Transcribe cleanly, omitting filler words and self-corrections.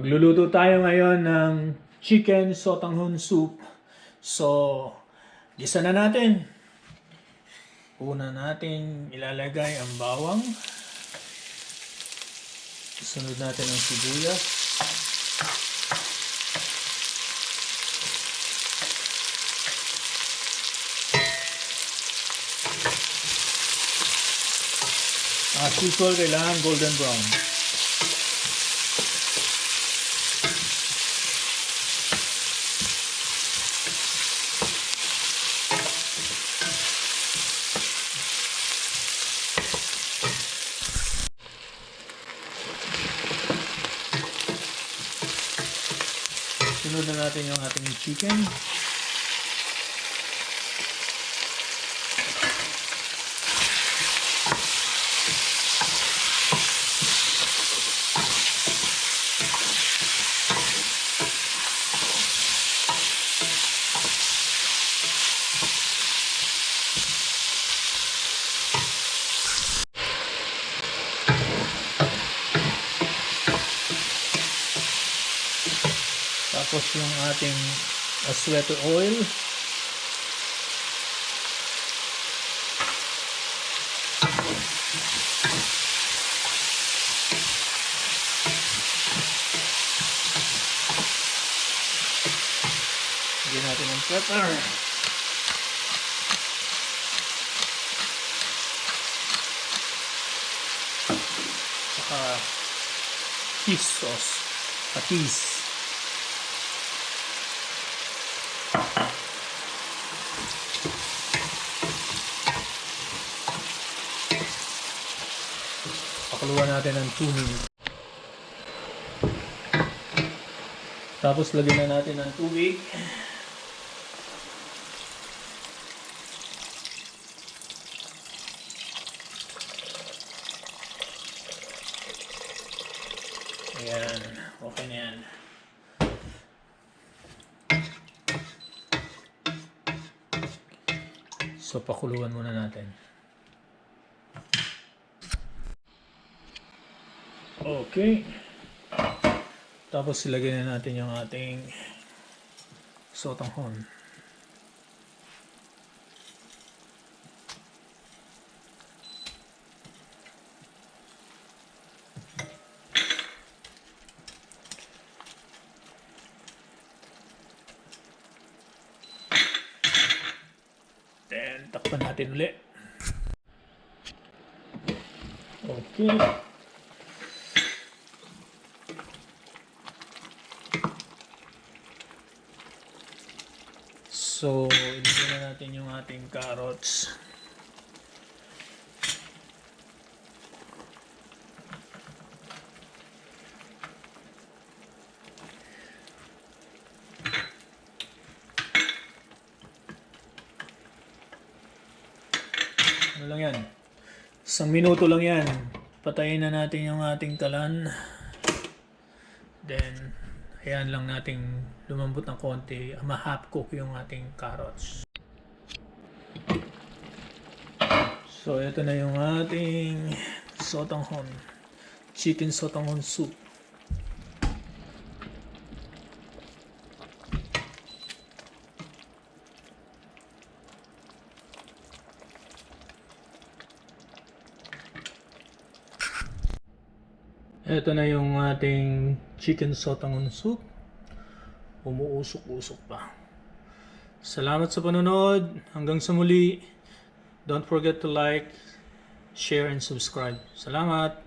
Magluluto tayo ngayon ng chicken sotanghon soup. So, gisa na natin. Una natin ilalagay ang bawang. Sunod natin ang sibuyas. As usual, kailangan golden brown. Sunod na natin yung ating chicken. Tapos yung ating aswete oil. Lagyan natin ng pepper. Saka cheese sauce. Patis. Pakuluan natin ng 2 minutes. Tapos lagyan na natin ng tubig. Ayan, okay na yan. So pakuluan muna natin. Okay. Tapos ilagay na natin yung ating sotanghon. Then takpan natin ulit. Okay. So, ilagay na natin yung ating carrots. Ano lang yan? 1 minuto lang yan. Patayin na natin yung ating talan. Then, ayan lang nating lumambot ng konti. Ma-half cook yung ating carrots. So, ito na yung ating sotanghon. Chicken sotanghon soup. Ito na yung ating chicken sotanghon soup. Umuusok-usok pa. Salamat sa panonood. Hanggang sa muli. Don't forget to like, share, and subscribe. Salamat!